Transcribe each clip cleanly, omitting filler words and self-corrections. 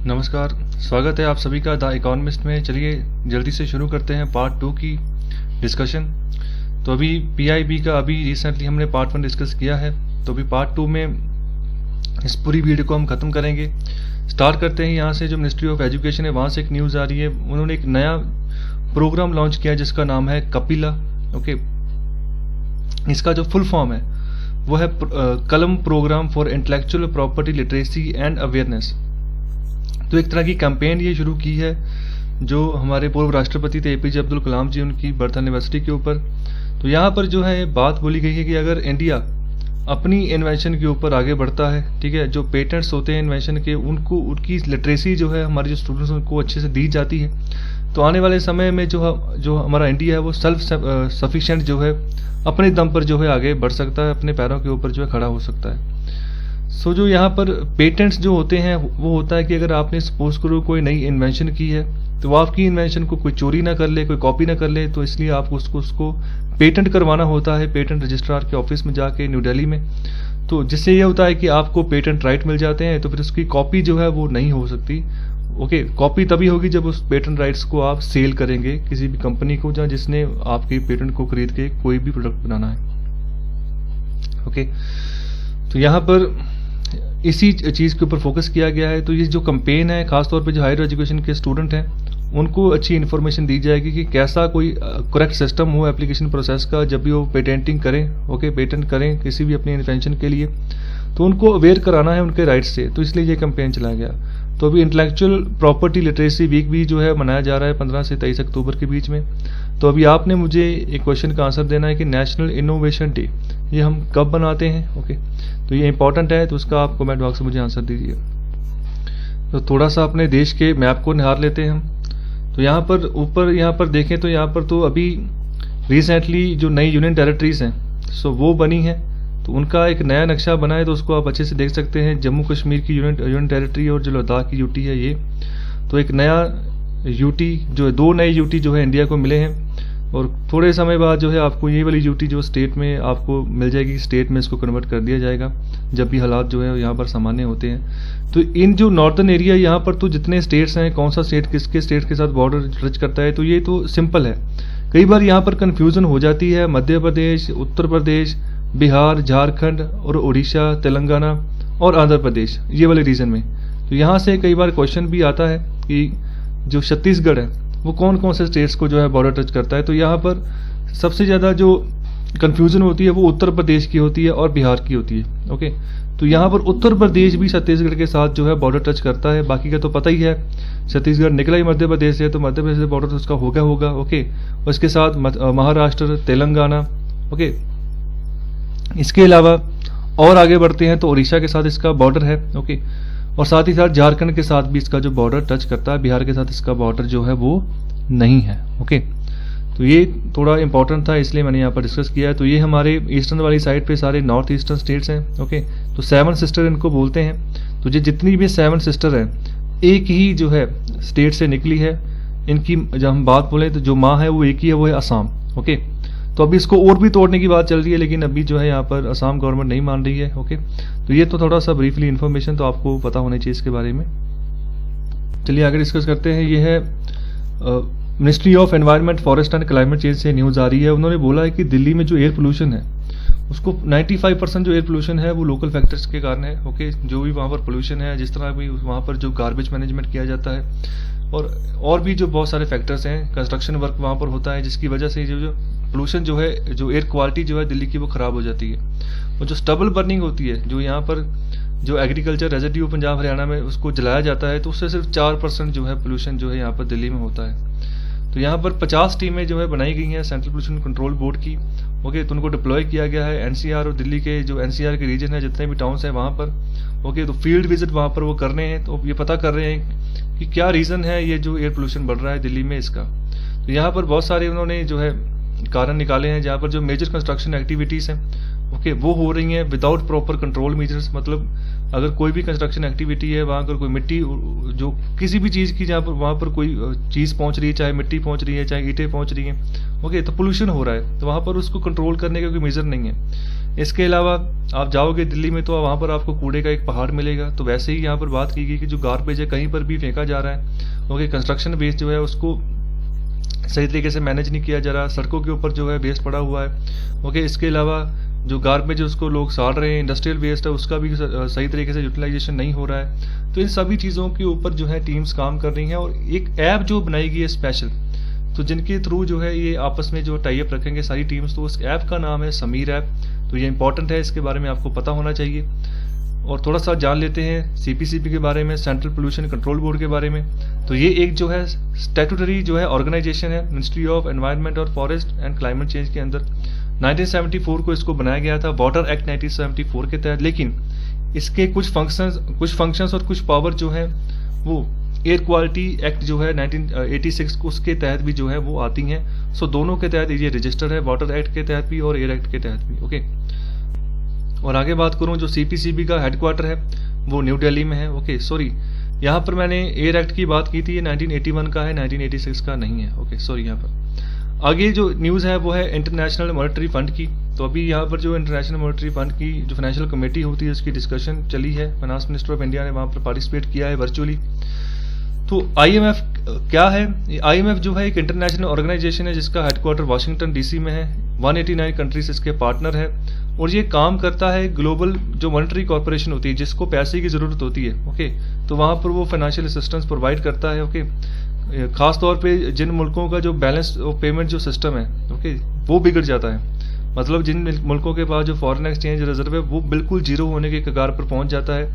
नमस्कार, स्वागत है आप सभी का द इकोनॉमिस्ट में। चलिए जल्दी से शुरू करते हैं पार्ट 2 की डिस्कशन। तो अभी पीआईबी का अभी रिसेंटली हमने पार्ट 1 डिस्कस किया है, तो अभी पार्ट 2 में इस पूरी वीडियो को हम खत्म करेंगे। स्टार्ट करते हैं यहाँ से। जो मिनिस्ट्री ऑफ एजुकेशन है वहाँ से एक न्यूज़ आ रही है, उन्होंने एक नया प्रोग्राम लॉन्च किया जिसका नाम है कपिला। ओके, इसका जो फुल फॉर्म है वो है Kalam program for intellectual property literacy and awareness. तो एक तरह की कैंपेन ये शुरू की है जो हमारे पूर्व राष्ट्रपति थे एपीजे अब्दुल कलाम जी, उनकी बर्थ एनिवर्सरी के ऊपर। तो यहाँ पर जो है बात बोली गई है कि अगर इंडिया अपनी इन्वेंशन के ऊपर आगे बढ़ता है, ठीक है, जो पेटेंट्स होते हैं इन्वेंशन के, उनको उनकी लिटरेसी जो है हमारे जो स्टूडेंट्स उनको अच्छे से दी जाती है, तो आने वाले समय में जो हमारा इंडिया है वो सेल्फ सफिशिएंट जो है अपने दम पर जो है आगे बढ़ सकता है, अपने पैरों के ऊपर जो है खड़ा हो सकता है। सो जो यहाँ पर पेटेंट्स जो होते हैं वो होता है कि अगर आपने सपोज करो कोई नई इन्वेंशन की है तो वो आपकी इन्वेंशन को कोई चोरी ना कर ले, कोई कॉपी ना कर ले, तो इसलिए आपको उसको पेटेंट करवाना होता है पेटेंट रजिस्ट्रार के ऑफिस में जाके न्यू दिल्ली में। तो जिससे ये होता है कि आपको पेटेंट राइट मिल जाते हैं, तो फिर उसकी कॉपी जो है वो नहीं हो सकती। ओके, कॉपी तभी होगी जब उस पेटेंट राइट्स को आप सेल करेंगे किसी भी कंपनी को जहाँ जिसने आपके पेटेंट को खरीद के कोई भी प्रोडक्ट बनाना है। ओके, तो यहाँ पर इसी चीज़ के ऊपर फोकस किया गया है। तो ये जो कैंपेन है खासतौर पे जो हायर एजुकेशन के स्टूडेंट हैं उनको अच्छी इन्फॉर्मेशन दी जाएगी कि कैसा कोई करेक्ट सिस्टम हो एप्लीकेशन प्रोसेस का जब भी वो पेटेंटिंग करें। ओके, पेटेंट करें किसी भी अपनी इन्वेंशन के लिए, तो उनको अवेयर कराना है उनके राइट्स से, तो इसलिए ये कैंपेन चलाया गया। तो अभी इंटेलेक्चुअल प्रॉपर्टी लिटरेसी वीक भी जो है मनाया जा रहा है 15 से 23 अक्टूबर के बीच में। तो अभी आपने मुझे एक क्वेश्चन का आंसर देना है कि नेशनल इनोवेशन डे ये हम कब बनाते हैं। ओके, तो ये इंपॉर्टेंट है, तो उसका आप कमेंट बॉक्स में मुझे आंसर दीजिए। तो थोड़ा सा अपने देश के मैप को निहार लेते हैं हम। तो यहाँ पर ऊपर यहाँ पर देखें तो यहाँ पर तो अभी रिसेंटली जो नई यूनियन टेरिटरीज हैं सो वो बनी है, तो उनका एक नया नक्शा बना है, तो उसको आप अच्छे से देख सकते हैं। जम्मू कश्मीर की यूनियन टेरिटरी और जो लद्दाख की यूटी है ये, तो एक नया यूटी जो है, 2 नए यूटी जो है इंडिया को मिले हैं, और थोड़े समय बाद जो है आपको ये वाली यूटी जो स्टेट में आपको मिल जाएगी, स्टेट में इसको कन्वर्ट कर दिया जाएगा जब भी हालात जो है यहाँ पर सामान्य होते हैं। तो इन जो नॉर्दर्न एरिया यहाँ पर तो जितने स्टेट्स हैं, कौन सा स्टेट किसके स्टेट के साथ बॉर्डर टच करता है, तो ये तो सिंपल है। कई बार यहाँ पर कन्फ्यूजन हो जाती है मध्य प्रदेश, उत्तर प्रदेश, बिहार, झारखंड और उड़ीसा, तेलंगाना और आंध्र प्रदेश, ये वाले रीजन में। तो यहाँ से कई बार क्वेश्चन भी आता है कि जो छत्तीसगढ़ है वो कौन कौन से स्टेट्स को जो है बॉर्डर टच करता है। तो यहाँ पर सबसे ज़्यादा जो कन्फ्यूजन होती है वो उत्तर प्रदेश की होती है और बिहार की होती है। ओके, तो यहाँ पर उत्तर प्रदेश भी छत्तीसगढ़ के साथ जो है बॉर्डर टच करता है, बाकी का तो पता ही है। छत्तीसगढ़ निकला ही मध्य प्रदेश से, तो मध्य प्रदेश से बॉर्डर तो उसका होगा। ओके, और इसके साथ महाराष्ट्र, तेलंगाना। ओके, इसके अलावा और आगे बढ़ते हैं तो उड़ीसा के साथ इसका बॉर्डर है। ओके, और साथ ही साथ झारखंड के साथ भी इसका जो बॉर्डर टच करता है, बिहार के साथ इसका बॉर्डर जो है वो नहीं है। ओके, तो ये थोड़ा इंपॉर्टेंट था इसलिए मैंने यहाँ पर डिस्कस किया है। तो ये हमारे ईस्टर्न वाली साइड पे सारे नॉर्थ ईस्टर्न स्टेट्स हैं। ओके, तो 7 सिस्टर इनको बोलते हैं। तो ये जितनी भी 7 सिस्टर हैं एक ही जो है स्टेट से निकली है। इनकी जब हम बात बोलें तो जो माँ है वो एक ही है, वो है असम। ओके, तो अभी इसको और भी तोड़ने की बात चल रही है, लेकिन अभी जो है यहाँ पर असम गवर्नमेंट नहीं मान रही है। ओके, तो ये तो थोड़ा सा ब्रीफली इन्फॉर्मेशन तो आपको पता होनी चाहिए इसके बारे में। चलिए आगे डिस्कस करते हैं। ये है ministry of environment, forest and climate change से न्यूज़ आ रही है। उन्होंने बोला है कि दिल्ली में जो एयर पोल्यूशन है उसको 95% जो एयर पोल्यूशन है वो लोकल फैक्टर्स के कारण है। ओके, जो भी वहाँ पर पोल्यूशन है, जिस तरह भी वहाँ पर जो गार्बेज मैनेजमेंट किया जाता है और भी जो बहुत सारे फैक्टर्स हैं, कंस्ट्रक्शन वर्क वहाँ पर होता है, जिसकी वजह से जो पोल्यूशन जो है, जो एयर क्वालिटी जो है दिल्ली की वो ख़राब हो जाती है। और जो स्टबल बर्निंग होती है, जो यहाँ पर जो एग्रीकल्चर रेजिड्यू पंजाब हरियाणा में उसको जलाया जाता है, तो उससे सिर्फ 4% जो है पोल्यूशन जो है यहाँ पर दिल्ली में होता है। तो यहाँ पर 50 टीमें जो है बनाई गई हैं सेंट्रल पोल्यूशन कंट्रोल बोर्ड की। ओके, तो उनको डिप्लॉय किया गया है एनसीआर और दिल्ली के जो एनसीआर के रीजन है, जितने भी टाउन्स हैं वहाँ पर। ओके, तो फील्ड विजिट वहाँ पर वो करने हैं, तो ये पता कर रहे हैं कि क्या रीज़न है ये जो एयर पोल्यूशन बढ़ रहा है दिल्ली में इसका। तो यहाँ पर बहुत सारे उन्होंने जो है कारण निकाले हैं, जहाँ पर जो मेजर कंस्ट्रक्शन एक्टिविटीज़ हैं ओके वो हो रही हैं विदाउट प्रॉपर कंट्रोल मेजर्स। मतलब अगर कोई भी कंस्ट्रक्शन एक्टिविटी है, वहाँ अगर कोई मिट्टी जो किसी भी चीज़ की जहाँ पर वहाँ पर कोई चीज़ पहुँच रही है, चाहे मिट्टी पहुँच रही है, चाहे ईंटें पहुँच रही हैं, ओके, तो पोल्यूशन हो रहा है, तो वहाँ पर उसको कंट्रोल करने का कोई मेजर नहीं है। इसके अलावा आप जाओगे दिल्ली में तो वहाँ पर आपको कूड़े का एक पहाड़ मिलेगा। तो वैसे ही यहाँ पर बात की गई कि जो गार्बेज है कहीं पर भी फेंका जा रहा है, ओके, कंस्ट्रक्शन वेस्ट जो है उसको सही तरीके से मैनेज नहीं किया जा रहा, सड़कों के ऊपर जो है वेस्ट पड़ा हुआ है, ओके। इसके अलावा जो गार्बेज है उसको लोग साड़ रहे हैं, इंडस्ट्रियल वेस्ट है उसका भी सही तरीके से यूटिलाइजेशन नहीं हो रहा है। तो इन सभी चीज़ों के ऊपर जो है टीम्स काम कर रही हैं और एक ऐप जो बनाई गई है स्पेशल, तो जिनके थ्रू जो है ये आपस में जो टाई अप रखेंगे सारी टीम्स, तो उस ऐप का नाम है समीर ऐप। तो ये इंपॉर्टेंट है, इसके बारे में आपको पता होना चाहिए। और थोड़ा सा जान लेते हैं सीपीसीबी के बारे में, सेंट्रल पोल्यूशन कंट्रोल बोर्ड के बारे में। तो ये एक जो है स्टैट्यूटरी जो है ऑर्गेनाइजेशन है, मिनिस्ट्री ऑफ एनवायरनमेंट और फॉरेस्ट एंड क्लाइमेट चेंज के अंदर 1974 को इसको बनाया गया था, वाटर एक्ट 1974 के तहत। लेकिन इसके कुछ फंक्शंस और कुछ पावर जो है वो एयर क्वालिटी एक्ट जो है 1986 को उसके तहत भी जो है वो आती हैं। सो दोनों के तहत ये रजिस्टर है, वाटर एक्ट के तहत भी और एयर एक्ट के तहत भी, ओके। और आगे बात करूं, जो सीपीसीबी का हेडक्वार्टर है वो न्यू दिल्ली में है, ओके। सॉरी, यहाँ पर मैंने एयर एक्ट की बात की थी, ये 1981 का है, 1986 का नहीं है, ओके, सॉरी। यहाँ पर आगे जो न्यूज़ है वो है इंटरनेशनल मॉनेटरी फंड की। तो अभी यहाँ पर जो इंटरनेशनल मॉनेटरी फंड की जो फाइनेंशियल कमेटी होती है उसकी डिस्कशन चली है, फाइनेंस मिनिस्टर ऑफ इंडिया ने वहाँ पर पार्टिसिपेट किया है वर्चुअली। तो आईएमएफ क्या है? आईएमएफ जो है एक इंटरनेशनल ऑर्गेनाइजेशन है जिसका हेडक्वार्टर वाशिंगटन डीसी में है, 189 कंट्रीज इसके पार्टनर है और ये काम करता है ग्लोबल जो मॉनेटरी कॉर्पोरेशन होती है जिसको पैसे की ज़रूरत होती है, ओके। तो वहाँ पर वो फाइनेंशियल असिस्टेंस प्रोवाइड करता है, ओके। खास तौर पे जिन मुल्कों का जो बैलेंस पेमेंट जो सिस्टम है, ओके, वो बिगड़ जाता है, मतलब जिन मुल्कों के पास जो फॉरेन एक्सचेंज रिजर्व है वो बिल्कुल जीरो होने के कगार पर पहुंच जाता है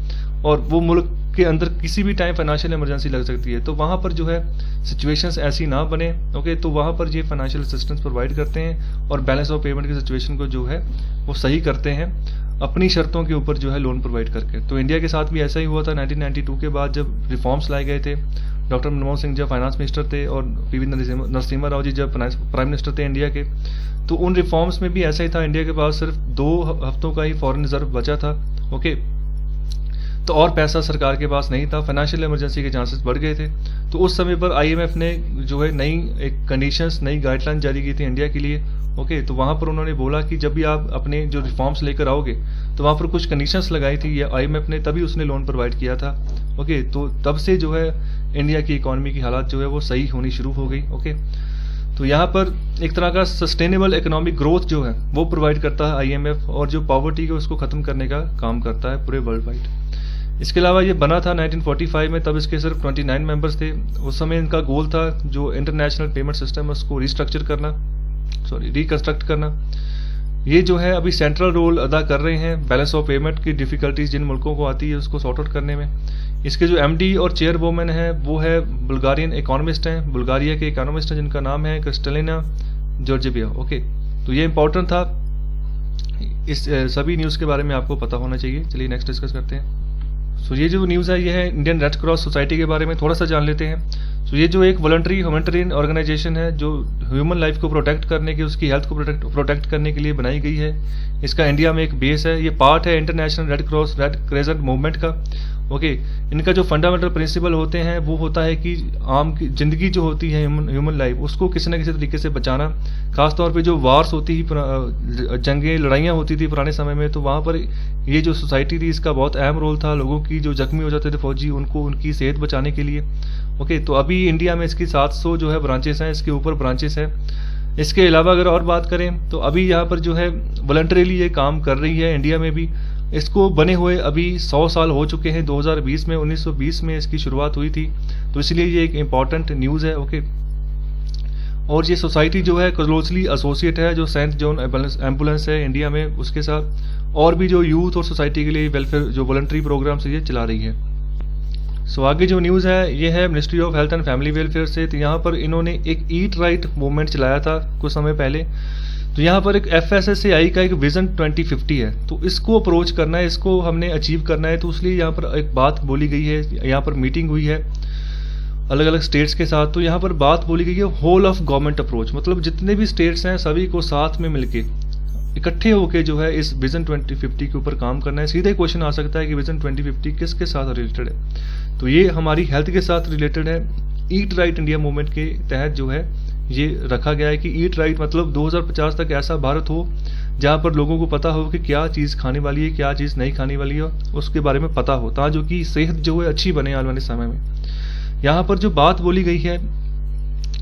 और वो मुल्क के अंदर किसी भी टाइम फाइनेंशियल इमरजेंसी लग सकती है। तो वहाँ पर जो है सिचुएशंस ऐसी ना बने, ओके, तो वहाँ पर ये फाइनेंशियल असिस्टेंस प्रोवाइड करते हैं और बैलेंस ऑफ पेमेंट की सिचुएशन को जो है वो सही करते हैं अपनी शर्तों के ऊपर जो है लोन प्रोवाइड करके। तो इंडिया के साथ भी ऐसा ही हुआ था 1992 के बाद जब रिफॉर्म्स लाए गए थे। डॉक्टर मनमोहन सिंह जब फाइनेंस मिनिस्टर थे और पीवी नरसिम्हा राव जी जब प्राइम मिनिस्टर थे इंडिया के, तो उन रिफॉर्म्स में भी ऐसा ही था, इंडिया के पास सिर्फ 2 हफ्तों का ही फॉरेन रिजर्व बचा था, ओके। तो और पैसा सरकार के पास नहीं था, फाइनेंशियल इमरजेंसी के चांसेस बढ़ गए थे। तो उस समय पर आईएमएफ ने जो है नई एक कंडीशंस, नई गाइडलाइन जारी की थी इंडिया के लिए, ओके। तो वहाँ पर उन्होंने बोला कि जब भी आप अपने जो रिफॉर्म्स लेकर आओगे तो वहाँ पर कुछ कंडीशंस लगाई थी ये आईएमएफ ने, तभी उसने लोन प्रोवाइड किया था, ओके। तो तब से जो है इंडिया की इकोनॉमी की हालात जो है वो सही होनी शुरू हो गई, ओके। तो यहाँ पर एक तरह का सस्टेनेबल इकोनॉमिक ग्रोथ जो है वो प्रोवाइड करता है आईएमएफ और जो पॉवर्टी है उसको खत्म करने का काम करता है पूरे वर्ल्ड वाइड। इसके अलावा ये बना था 1945 में, तब इसके सिर्फ 29 मेंबर्स थे। उस समय इनका गोल था जो इंटरनेशनल पेमेंट सिस्टम है उसको रिकंस्ट्रक्ट करना। ये जो है अभी सेंट्रल रोल अदा कर रहे हैं बैलेंस ऑफ पेमेंट की डिफिकल्टीज जिन मुल्कों को आती है उसको सॉर्ट आउट करने में। इसके जो एमडी और चेयरवुमन है वो है बुल्गारियन इकोनॉमिस्ट हैं, बुल्गारिया के इकोनॉमिस्ट हैं जिनका नाम है क्रिस्टलिना जॉर्जिएवा, ओके। तो ये इंपॉर्टेंट था, इस सभी न्यूज़ के बारे में आपको पता होना चाहिए। चलिए नेक्स्ट डिस्कस करते हैं। सो ये जो न्यूज़ है ये है इंडियन रेड क्रॉस सोसाइटी के बारे में थोड़ा सा जान लेते हैं। तो ये जो एक वॉलंटरी ह्यूमैनिटेरियन ऑर्गेनाइजेशन है जो ह्यूमन लाइफ को प्रोटेक्ट करने की, उसकी हेल्थ को प्रोटेक्ट करने के लिए बनाई गई है। इसका इंडिया में एक बेस है, ये पार्ट है international red cross red crescent movement का, ओके। इनका जो फंडामेंटल प्रिंसिपल होते हैं वो होता है कि आम की जिंदगी जो होती है ह्यूमन लाइफ उसको किसी न किसी तरीके से बचाना। खासतौर पे जो वार्स होती ही, जंगें लड़ाइयाँ होती थी पुराने समय में, तो वहाँ पर ये जो सोसाइटी थी इसका बहुत अहम रोल था। लोगों की जो जख्मी हो जाते थे फौजी, उनको उनकी सेहत बचाने के लिए, ओके। तो अभी इंडिया में इसकी 700 जो है ब्रांचेस हैं, इसके ऊपर ब्रांचेस हैं। इसके अलावा अगर और बात करें तो अभी यहाँ पर जो है वॉलंटरीली ये काम कर रही है इंडिया में भी। इसको बने हुए अभी 100 साल हो चुके हैं, 2020 में 1920 में इसकी शुरुआत हुई थी, तो इसलिए ये एक इम्पॉर्टेंट न्यूज़ है, ओके। और ये सोसाइटी जो है क्लोजली एसोसिएट है जो सेंट जॉन एम्बुलेंस है इंडिया में उसके साथ, और भी जो यूथ और सोसाइटी के लिए वेलफेयर जो वॉलंटरी प्रोग्राम्स ये चला रही है। सो आगे जो न्यूज़ है ये है ministry of health and family welfare से। तो यहाँ पर इन्होंने एक ईट राइट मूवमेंट चलाया था कुछ समय पहले। तो यहाँ पर एक FSSAI का एक विजन 2050 है, तो इसको अप्रोच करना है, इसको हमने अचीव करना है। तो इसलिए यहाँ पर एक बात बोली गई है, यहाँ पर मीटिंग हुई है अलग अलग स्टेट्स के साथ। तो यहाँ पर बात बोली गई है होल ऑफ गवर्नमेंट अप्रोच, मतलब जितने भी स्टेट्स हैं सभी को साथ में मिलके इकट्ठे होके जो है इस विजन 2050 के ऊपर काम करना है। सीधे क्वेश्चन आ सकता है कि विजन 2050 किसके साथ रिलेटेड है, तो ये हमारी हेल्थ के साथ रिलेटेड है। ईट राइट इंडिया मूवमेंट के तहत जो है ये रखा गया है कि ईट राइट मतलब 2050 तक ऐसा भारत हो जहाँ पर लोगों को पता हो कि क्या चीज़ खाने वाली है, क्या चीज़ नहीं खाने वाली है, उसके बारे में पता हो, ताकि जो कि सेहत जो है अच्छी बने आने वाले समय में। यहाँ पर जो बात बोली गई है,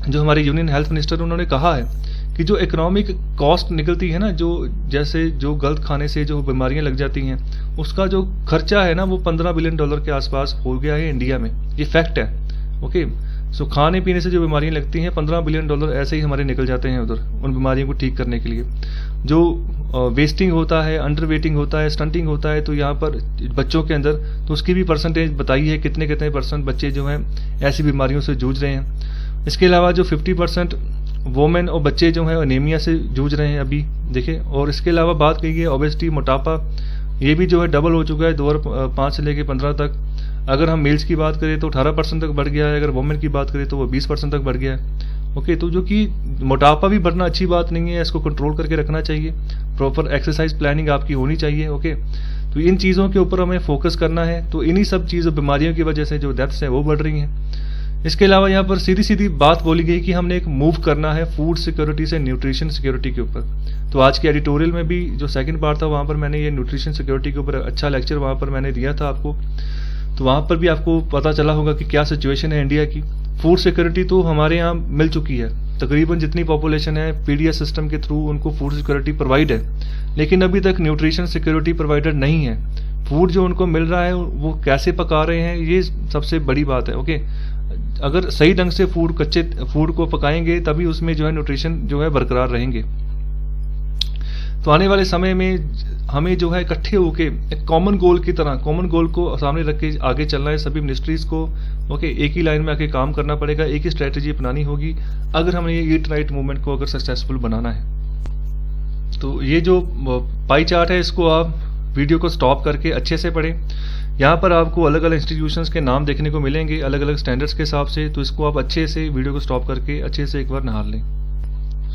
जो हमारे यूनियन हेल्थ मिनिस्टर उन्होंने कहा है कि जो इकोनॉमिक कॉस्ट निकलती है ना, जो जैसे जो गलत खाने से जो बीमारियां लग जाती हैं, उसका जो खर्चा है ना वो $15 बिलियन के आसपास हो गया है इंडिया में। ये फैक्ट है। ओके, सो खाने पीने से जो बीमारियां लगती हैं $15 बिलियन ऐसे ही हमारे निकल जाते हैं उधर, उन बीमारियों को ठीक करने के लिए। जो वेस्टिंग होता है, अंडर वेटिंग होता है, स्टंटिंग होता है, तो यहाँ पर बच्चों के अंदर तो उसकी भी परसेंटेज बताई है, कितने कितने % बच्चे जो हैं ऐसी बीमारियों से जूझ रहे हैं। इसके अलावा जो 50% वोमेन और बच्चे जो हैं एनीमिया से जूझ रहे हैं अभी देखें। और इसके अलावा बात कही है ओबेसिटी, मोटापा, ये भी जो है डबल हो चुका है 2005 से लेकर 15 तक। अगर हम मेल्स की बात करें तो 18% तक बढ़ गया है, अगर वोमेन की बात करें तो वो 20% तक बढ़ गया है। ओके, तो जो कि मोटापा भी बढ़ना अच्छी बात नहीं है, इसको कंट्रोल करके रखना चाहिए। प्रॉपर एक्सरसाइज प्लानिंग आपकी होनी चाहिए। ओके, तो इन चीज़ों के ऊपर हमें फोकस करना है। तो इन्हीं सब चीज़ों बीमारियों की वजह से जो डेथ्स हैं वो बढ़ रही हैं। इसके अलावा यहाँ पर सीधी सीधी बात बोली गई कि हमने एक मूव करना है फूड सिक्योरिटी से न्यूट्रिशन सिक्योरिटी के ऊपर। तो आज के एडिटोरियल में भी जो सेकंड पार्ट था वहाँ पर मैंने ये न्यूट्रिशन सिक्योरिटी के ऊपर अच्छा लेक्चर वहाँ पर मैंने दिया था आपको। तो वहाँ पर भी आपको पता चला होगा कि क्या सिचुएशन है इंडिया की। फूड सिक्योरिटी तो हमारे यहाँ मिल चुकी है, तकरीबन जितनी पॉपुलेशन है पीडीएस सिस्टम के थ्रू उनको फूड सिक्योरिटी प्रोवाइड है, लेकिन अभी तक न्यूट्रिशन सिक्योरिटी प्रोवाइडर नहीं है। फूड जो उनको मिल रहा है वो कैसे पका रहे हैं, ये सबसे बड़ी बात है। ओके, अगर सही ढंग से कच्चे फूड को पकाएंगे तभी उसमें जो है न्यूट्रिशन जो है बरकरार रहेंगे। तो आने वाले समय में हमें जो है इकट्ठे होके एक कॉमन गोल की तरह, कॉमन गोल को सामने रख के आगे चलना है सभी मिनिस्ट्रीज को। ओके, एक ही लाइन में आके काम करना पड़ेगा, एक ही स्ट्रेटेजी अपनानी होगी अगर हमें ये ईट राइट मूवमेंट को अगर सक्सेसफुल बनाना है। तो ये जो पाई चार्ट है इसको आप वीडियो को स्टॉप करके अच्छे से पढ़ें। यहाँ पर आपको अलग अलग इंस्टीट्यूशंस के नाम देखने को मिलेंगे अलग अलग स्टैंडर्ड्स के हिसाब से, तो इसको आप अच्छे से वीडियो को स्टॉप करके अच्छे से एक बार निहार लें।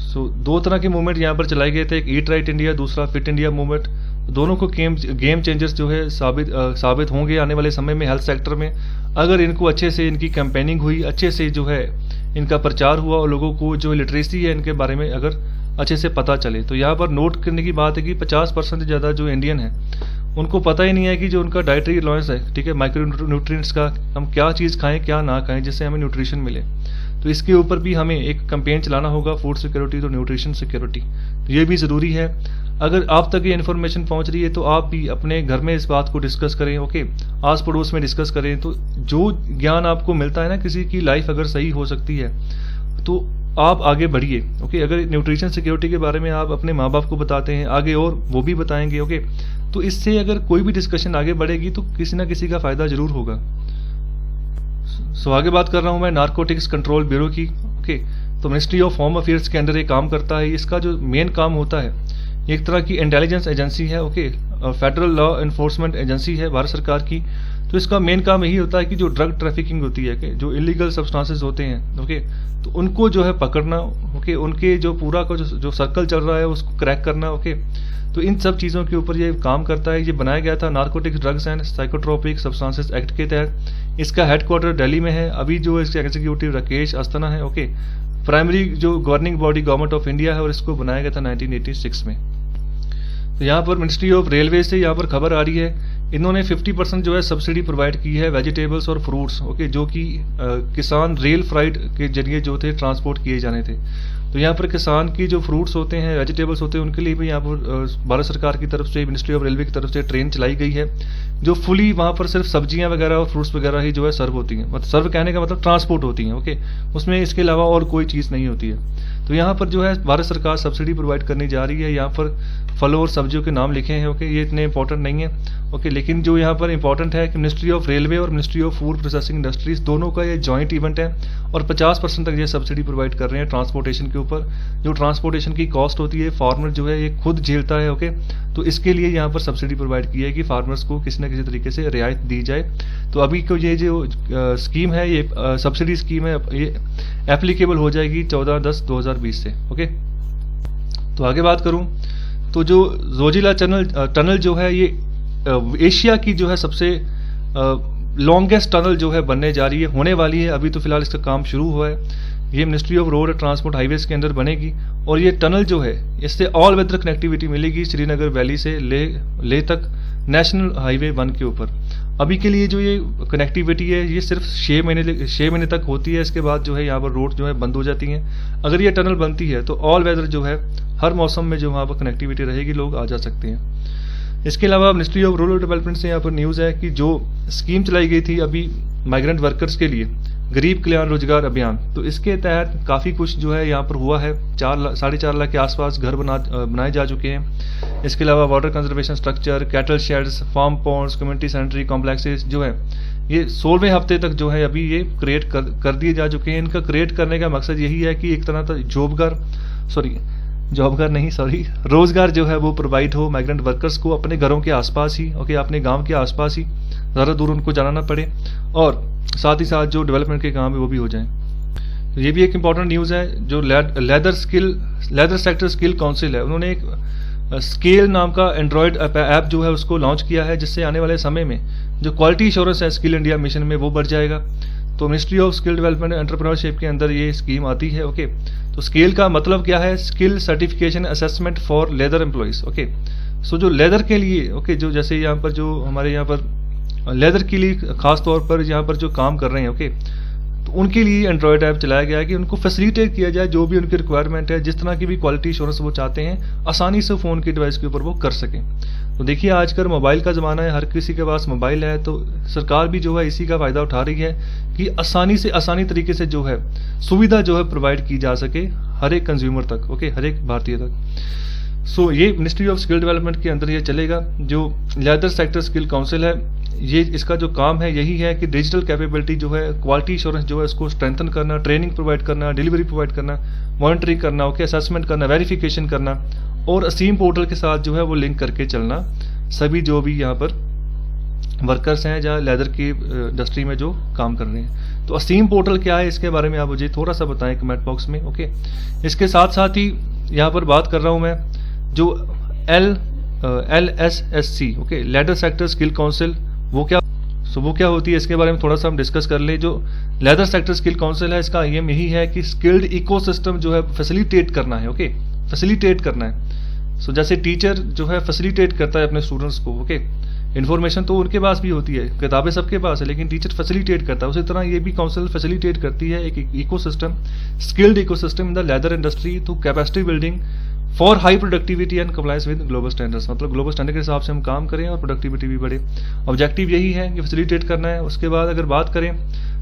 सो दो तरह के मूवमेंट यहाँ पर चलाए गए थे, एक ईट राइट इंडिया, दूसरा फिट इंडिया मूवमेंट। दोनों को गेम चेंजर्स जो है साबित होंगे आने वाले समय में हेल्थ सेक्टर में, अगर इनको अच्छे से इनकी कैंपेनिंग हुई, अच्छे से जो है इनका प्रचार हुआ और लोगों को जो लिटरेसी है इनके बारे में अगर अच्छे से पता चले। तो यहाँ पर नोट करने की बात है कि 50% से ज़्यादा जो इंडियन है उनको पता ही नहीं है कि जो उनका डाइटरी अलाउंस है, ठीक है, माइक्रो न्यूट्रिएंट्स का, हम क्या चीज़ खाएं क्या ना खाएं जिससे हमें न्यूट्रिशन मिले। तो इसके ऊपर भी हमें एक कैंपेन चलाना होगा, फूड सिक्योरिटी तो न्यूट्रिशन सिक्योरिटी, तो ये भी ज़रूरी है। अगर आप तक ये इन्फॉर्मेशन पहुंच रही है तो आप भी अपने घर में इस बात को डिस्कस करें। ओके, आस पड़ोस में डिस्कस करें। तो जो ज्ञान आपको मिलता है ना, किसी की लाइफ अगर सही हो सकती है तो आप आगे बढ़िए। ओके, अगर न्यूट्रिशन सिक्योरिटी के बारे में आप अपने माँ बाप को बताते हैं आगे और वो भी बताएंगे, ओके, तो इससे अगर कोई भी डिस्कशन आगे बढ़ेगी तो किसी ना किसी का फायदा जरूर होगा। सो आगे बात कर रहा हूँ मैं नारकोटिक्स कंट्रोल ब्यूरो की। ओके, तो मिनिस्ट्री ऑफ होम अफेयर्स के अंडर ये काम करता है। इसका जो मेन काम होता है, एक तरह की इंटेलिजेंस एजेंसी है। Okay, federal law enforcement agency है भारत सरकार की। तो इसका मेन काम यही होता है कि जो ड्रग ट्रैफिकिंग होती है, जो इलीगल सब्सटेंसेस होते हैं, ओके, तो उनको जो है पकड़ना, ओके, उनके जो पूरा का जो सर्कल चल रहा है उसको क्रैक करना। ओके, तो इन सब चीज़ों के ऊपर ये काम करता है। ये बनाया गया था narcotics drugs and psychotropic substances act के तहत। इसका हेडक्वार्टर दिल्ली में है। अभी जो इसके एग्जीक्यूटिव राकेश अस्थाना है। ओके, प्राइमरी जो governing body government of India है और इसको बनाया गया था 1986 में। तो यहाँ पर मिनिस्ट्री ऑफ रेलवे से यहाँ पर खबर आ रही है, इन्होंने 50% जो है सब्सिडी प्रोवाइड की है वेजिटेबल्स और फ्रूट्स, ओके, जो कि किसान रेल फ्राइट के जरिए जो थे ट्रांसपोर्ट किए जाने थे। तो यहाँ पर किसान की जो फ्रूट्स होते हैं, वेजिटेबल्स होते हैं, उनके लिए भी यहाँ पर भारत सरकार की तरफ से, मिनिस्ट्री ऑफ रेलवे की तरफ से ट्रेन चलाई गई है, जो फुली वहाँ पर सिर्फ सब्जियाँ वगैरह और फ्रूट्स वगैरह ही जो है सर्व होती हैं। मतलब सर्व कहने का मतलब ट्रांसपोर्ट होती हैं। ओके, उसमें इसके अलावा और कोई चीज़ नहीं होती है। तो यहाँ पर जो है भारत सरकार सब्सिडी प्रोवाइड करने जा रही है। यहाँ पर फलों और सब्जियों के नाम लिखे हैं। ओके, ये इतने इंपॉर्टेंट नहीं है। ओके, लेकिन जो यहाँ पर इंपॉर्टेंट है कि मिनिस्ट्री ऑफ रेलवे और ministry of food processing industries दोनों का ये जॉइंट इवेंट है और 50% तक ये सब्सिडी प्रोवाइड कर रहे हैं ट्रांसपोर्टेशन के ऊपर। जो ट्रांसपोर्टेशन की कॉस्ट होती है फार्मर जो है ये खुद झेलता है। ओके, तो इसके लिए यहाँ पर सब्सिडी प्रोवाइड की है कि फार्मर्स को किसी न किसी तरीके से रियायत दी जाए। तो अभी को ये जो स्कीम है, ये सब्सिडी स्कीम है, ये एप्लीकेबल हो जाएगी 14/10/2020 से। ओके, तो आगे बात करूँ तो जो जोजिला टनल जो है ये एशिया की जो है सबसे लॉन्गेस्ट टनल जो है बनने जा रही है, होने वाली है। अभी तो फिलहाल इसका काम शुरू हुआ है। ये ministry of road transport highways के अंदर बनेगी और ये टनल जो है इससे ऑल वेदर कनेक्टिविटी मिलेगी श्रीनगर वैली से ले तक नेशनल हाईवे 1 के ऊपर। अभी के लिए जो ये कनेक्टिविटी है ये सिर्फ 6 महीने तक होती है, इसके बाद जो है यहाँ पर रोड जो है बंद हो जाती हैं। अगर ये टनल बनती है तो ऑल वेदर जो है हर मौसम में जो वहाँ पर कनेक्टिविटी रहेगी, लोग आ जा सकते हैं। इसके अलावा मिनिस्ट्री ऑफ रूरल डेवलपमेंट से यहाँ पर न्यूज़ है कि जो स्कीम चलाई गई थी अभी माइग्रेंट वर्कर्स के लिए, गरीब कल्याण रोजगार अभियान, तो इसके तहत काफ़ी कुछ जो है यहाँ पर हुआ है। 4.5 लाख के आसपास घर बनाए जा चुके हैं। इसके अलावा water conservation structure, cattle sheds, farm ponds, community sanitary complexes जो है ये 16वें हफ्ते तक जो है अभी ये क्रिएट कर दिए जा चुके हैं। इनका क्रिएट करने का मकसद यही है कि एक तरह रोजगार जो है वो प्रोवाइड हो माइग्रेंट वर्कर्स को अपने घरों के आसपास ही, अपने गांव के आसपास ही, ज़्यादा दूर उनको जाना ना पड़े, और साथ ही साथ जो डेवलपमेंट के काम है वो भी हो जाएं। तो ये भी एक इंपॉर्टेंट न्यूज़ है। जो लेदर सेक्टर स्किल काउंसिल है, उन्होंने एक स्केल नाम का एंड्रॉयड ऐप जो है उसको लॉन्च किया है, जिससे आने वाले समय में जो क्वालिटी इंश्योरेंस है स्किल इंडिया मिशन में वो बढ़ जाएगा। तो ministry of skill development and entrepreneurship के अंदर ये स्कीम आती है। ओके, तो स्केल का मतलब क्या है? Skill certification assessment for leather employees. Okay, so जो लेदर के लिए जो जैसे यहाँ पर जो हमारे यहाँ पर लेदर के लिए खास तौर पर यहाँ पर जो काम कर रहे हैं, तो उनके लिए एंड्रॉयड ऐप चलाया गया है कि उनको फैसिलिटेट किया जाए, जो भी उनकी रिक्वायरमेंट है, जिस तरह की भी क्वालिटी इंश्योरेंस वो चाहते हैं, आसानी से फ़ोन की डिवाइस के ऊपर वो कर सकें। तो देखिए आजकल मोबाइल का ज़माना है, हर किसी के पास मोबाइल है, तो सरकार भी जो है इसी का फ़ायदा उठा रही है कि आसानी तरीके से जो है सुविधा जो है प्रोवाइड की जा सके हर एक कंज्यूमर तक, हर एक भारतीय तक। सो ये मिनिस्ट्री ऑफ स्किल डेवलपमेंट के अंदर ये चलेगा। जो लेदर सेक्टर स्किल काउंसिल है, ये इसका जो काम है यही है कि डिजिटल कैपेबिलिटी जो है, क्वालिटी इंश्योरेंस जो है उसको स्ट्रेंथन करना, ट्रेनिंग प्रोवाइड करना, डिलीवरी प्रोवाइड करना, मॉनिटरिंग करना, असेसमेंट करना, वेरिफिकेशन करना, और असीम पोर्टल के साथ जो है वो लिंक करके चलना। सभी जो भी यहाँ पर वर्कर्स हैं जहाँ लेदर की इंडस्ट्री में जो काम कर रहे हैं, तो असीम पोर्टल क्या है इसके बारे में आप मुझे थोड़ा सा बताएं कमेंट बॉक्स में। ओके, इसके साथ साथ ही यहाँ पर बात कर रहा हूँ मैं जो LSSC, okay, leather sector skill council, वो क्या होती है इसके बारे में थोड़ा सा हम डिस्कस कर ले। जो लेदर सेक्टर स्किल काउंसिल है, इसका एम यही है कि स्किल्ड इकोसिस्टम जो है फैसिलिटेट करना है। ओके, फैसिलिटेट करना है। सो जैसे टीचर जो है फैसिलिटेट करता है अपने स्टूडेंट्स को, ओके, इन्फॉर्मेशन तो उनके पास भी होती है, किताबें सबके पास है, लेकिन टीचर फैसिलिटेट करता है, उसी तरह ये भी काउंसिल फैसिलिटेट करती है एक ecosystem, skilled ecosystem in the leather industry through capacity building for high productivity and compliance with global standards. मतलब ग्लोबल स्टैंडर्ड के हिसाब से हम काम करें और प्रोडक्टिविटी भी बढ़े। ऑब्जेक्टिव यही है कि फैसिलिटेट करना है। उसके बाद अगर बात करें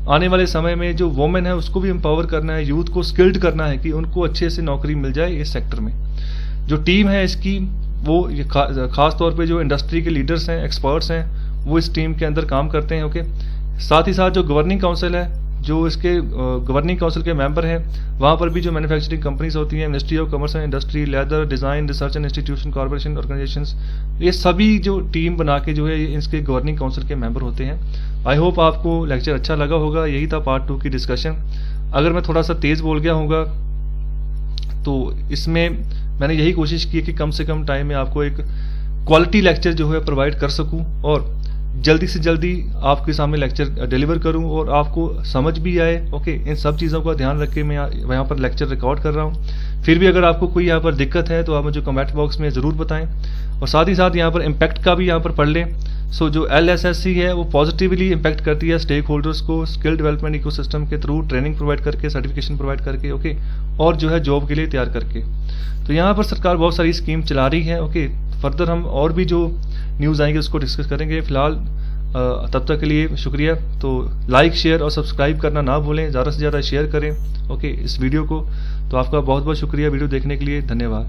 आने वाले समय में जो वोमेन है उसको भी एम्पावर करना है, यूथ को स्किल्ड करना है कि उनको अच्छे से नौकरी मिल जाए इस सेक्टर में। जो टीम है इसकी, वो खास तौर पे जो इंडस्ट्री के लीडर्स हैं, एक्सपर्ट्स हैं, वो इस टीम के अंदर काम करते हैं। ओके, साथ ही साथ जो गवर्निंग काउंसिल है, जो इसके गवर्निंग काउंसिल के मेंबर हैं, वहाँ पर भी जो मैन्युफैक्चरिंग कंपनीज होती हैं, ministry of commerce and industry, leather, design, research and institution, corporation, organisations, ये सभी जो टीम बना के जो है इसके गवर्निंग काउंसिल के मेंबर होते हैं। आई होप आपको लेक्चर अच्छा लगा होगा। यही था पार्ट 2 की डिस्कशन। अगर मैं थोड़ा सा तेज़ बोल गया होगा तो इसमें मैंने यही कोशिश की कि कम से कम टाइम में आपको एक क्वालिटी लेक्चर जो है प्रोवाइड कर सकूं और जल्दी से जल्दी आपके सामने लेक्चर डिलीवर करूं और आपको समझ भी आए। ओके, इन सब चीज़ों का ध्यान रख के मैं यहाँ पर लेक्चर रिकॉर्ड कर रहा हूँ। फिर भी अगर आपको कोई यहाँ पर दिक्कत है तो आप मुझे कमेंट बॉक्स में ज़रूर बताएं, और साथ ही साथ यहाँ पर इम्पैक्ट का भी यहाँ पर पढ़ लें। सो जो LSSC है वो पॉजिटिवली इम्पैक्ट करती है स्टेक होल्डर्स को स्किल डेवलपमेंट इकोसिस्टम के थ्रू, ट्रेनिंग प्रोवाइड करके, सर्टिफिकेशन प्रोवाइड करके, ओके, और जो है जॉब के लिए तैयार करके। तो यहाँ पर सरकार बहुत सारी स्कीम चला रही है। ओके, फर्दर हम और भी जो न्यूज़ आएंगे उसको डिस्कस करेंगे। फिलहाल तब तक के लिए शुक्रिया। तो लाइक, शेयर और सब्सक्राइब करना ना भूलें, ज़्यादा से ज़्यादा शेयर करें ओके इस वीडियो को। तो आपका बहुत बहुत शुक्रिया वीडियो देखने के लिए, धन्यवाद।